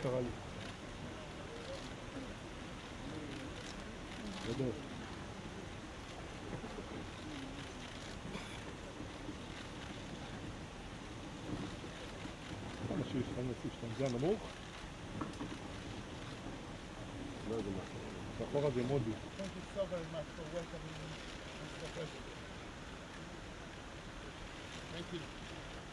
קרה לי. גדול. כמה שיש לך נציג שאתה מגיע נמוך? לא יודע מה. באחורה זה מודי. Thank you.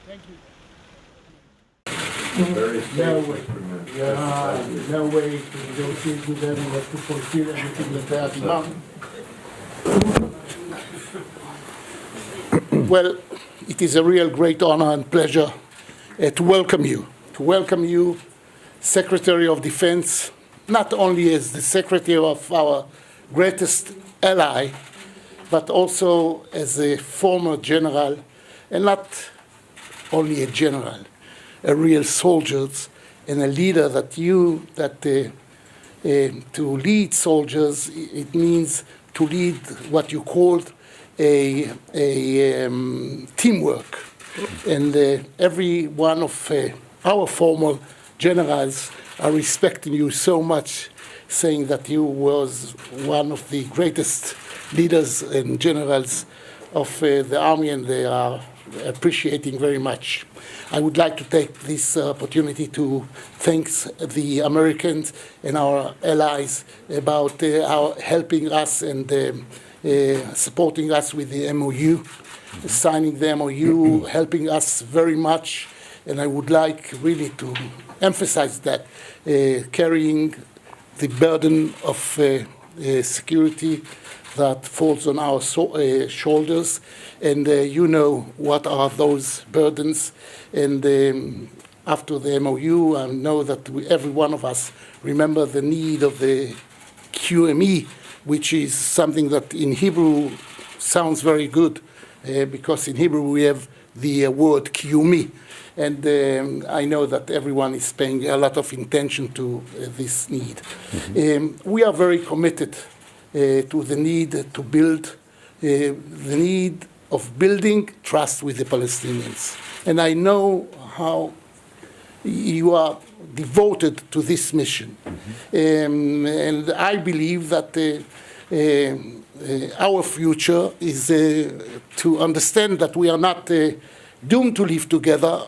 Thank you. No way. No way to negotiate with them. We have to fulfill everything that they are demanding. Well, it is a real great honor and pleasure to welcome you. Secretary of Defense, not only as the Secretary of our greatest ally, but also as a former general, and not only a general, a real soldier and a leader to lead soldiers, it means to lead what you called a teamwork. And every one of our former generals are respecting you so much, saying that you was one of the greatest leaders and generals of the army, and they are appreciating very much. I would like to take this opportunity to thank the Americans and our allies about helping us and supporting us with the MOU, signing the MOU, helping us very much. And I would like really to emphasize that carrying the burden of security that falls on our shoulders, and you know what are those burdens. And after the MOU, I know that every one of us remember the need of the QME, which is something that in Hebrew sounds very good, because in Hebrew we have the word QME. And I know that everyone is paying a lot of attention to this need. Mm-hmm. We are very committed to the need to build, the need of building trust with the Palestinians. And I know how you are devoted to this mission. Mm-hmm. And I believe that our future is to understand that we are not doomed to live together.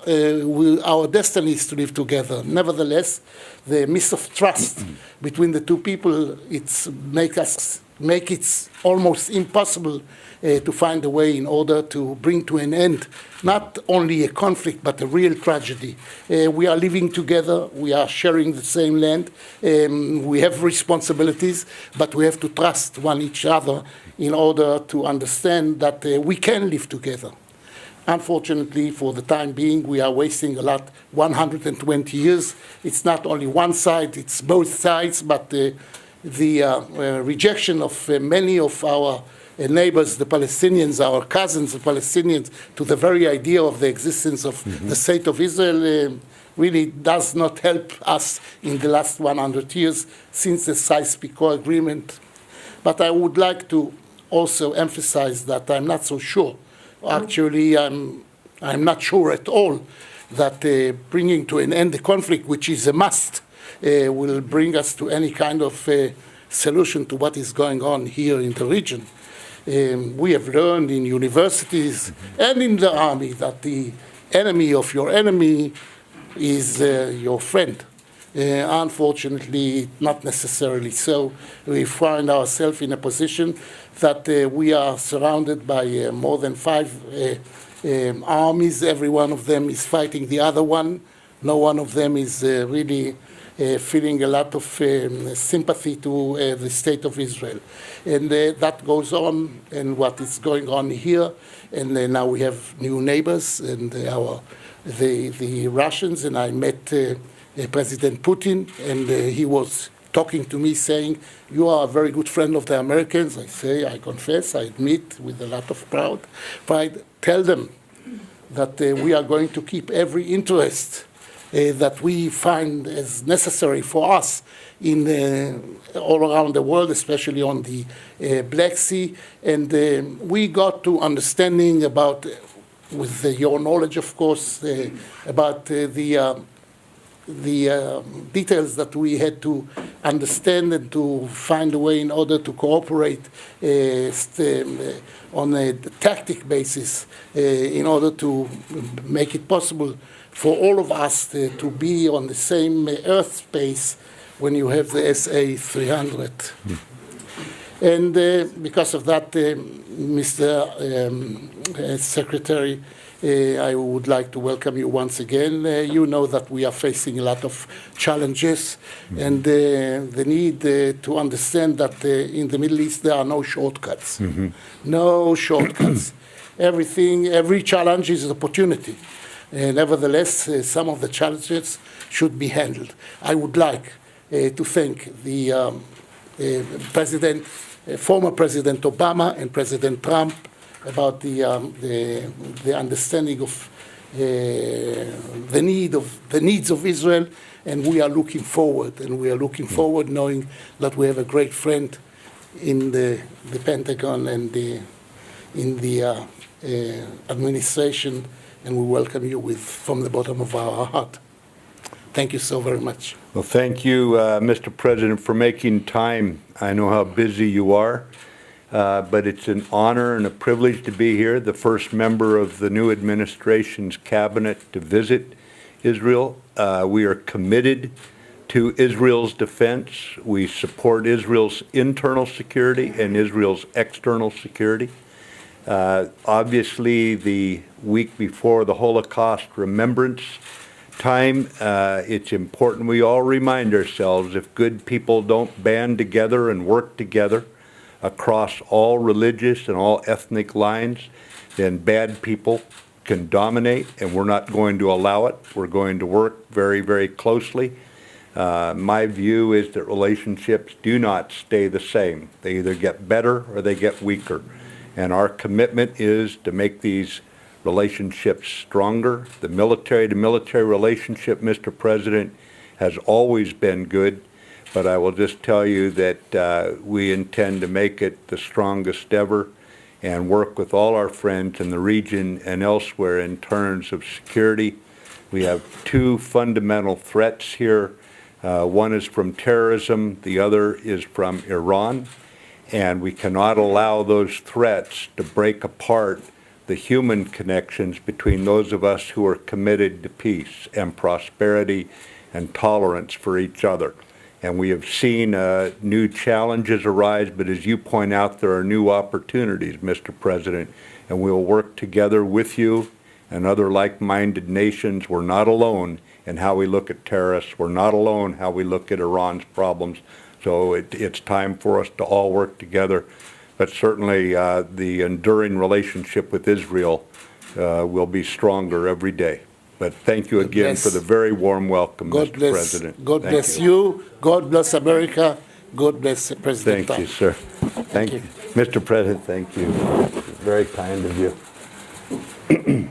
Our destiny is to live together. Nevertheless, the mistrust between the two people, make it almost impossible to find a way in order to bring to an end not only a conflict but a real tragedy. We are living together, we are sharing the same land, we have responsibilities, but we have to trust one each other in order to understand that we can live together. Unfortunately, for the time being, we are wasting a lot, 120 years. It's not only one side, it's both sides, but the rejection of many of our neighbors, the Palestinians, our cousins, the Palestinians, to the very idea of the existence of the state of Israel really does not help us in the last 100 years since the Sykes-Picot Agreement. But I would like to also emphasize that I'm not so sure. Actually, I'm not sure at all that bringing to an end the conflict, which is a must, will bring us to any kind of solution to what is going on here in the region. We have learned in universities and in the army that the enemy of your enemy is your friend. Unfortunately, not necessarily so. We find ourselves in a position that we are surrounded by more than 5 armies. Every one of them is fighting the other one. No one of them is really feeling a lot of sympathy to the state of Israel. And that goes on, and what is going on here. And now we have new neighbors, and the Russians, and I met President Putin, and he was talking to me saying, you are a very good friend of the Americans. I say, I confess, I admit with a lot of pride. Tell them that we are going to keep every interest that we find as necessary for us in all around the world, especially on the Black Sea. And we got to understanding about, with your knowledge, of course, about the details that we had to understand and to find a way in order to cooperate on a tactic basis in order to make it possible for all of us to be on the same Earth space when you have the SA-300. And because of that, Mr. Secretary, I would like to welcome you once again. You know that we are facing a lot of challenges, and the need to understand that in the Middle East there are no shortcuts. No shortcuts. Every challenge is an opportunity. Nevertheless, some of the challenges should be handled. I would like to thank the former President Obama and President Trump about the understanding of the needs of Israel, and we are looking forward. And we are looking forward, knowing that we have a great friend in the Pentagon and in the administration, and we welcome you from the bottom of our heart. Thank you so very much. Well, thank you, Mr. President, for making time. I know how busy you are, but it's an honor and a privilege to be here, the first member of the new administration's cabinet to visit Israel. We are committed to Israel's defense. We support Israel's internal security and Israel's external security. Obviously, the week before the Holocaust Remembrance Time, it's important we all remind ourselves if good people don't band together and work together across all religious and all ethnic lines, then bad people can dominate, and we're not going to allow it. We're going to work very, very closely. My view is that relationships do not stay the same. They either get better or they get weaker. And our commitment is to make these relationships stronger. The military-to-military relationship, Mr. President, has always been good, but I will just tell you that we intend to make it the strongest ever and work with all our friends in the region and elsewhere in terms of security. We have two fundamental threats here. One is from terrorism, the other is from Iran, and we cannot allow those threats to break apart the human connections between those of us who are committed to peace and prosperity and tolerance for each other. And we have seen new challenges arise, but as you point out, there are new opportunities, Mr. President, and we'll work together with you and other like-minded nations. We're not alone in how we look at terrorists. We're not alone how we look at Iran's problems. So it's time for us to all work together. But certainly the enduring relationship with Israel will be stronger every day. But thank you again for the very warm welcome, Mr. President. God bless you. God bless America. God bless President Trump. Thank you, sir. Thank you. Mr. President, thank you. Very kind of you.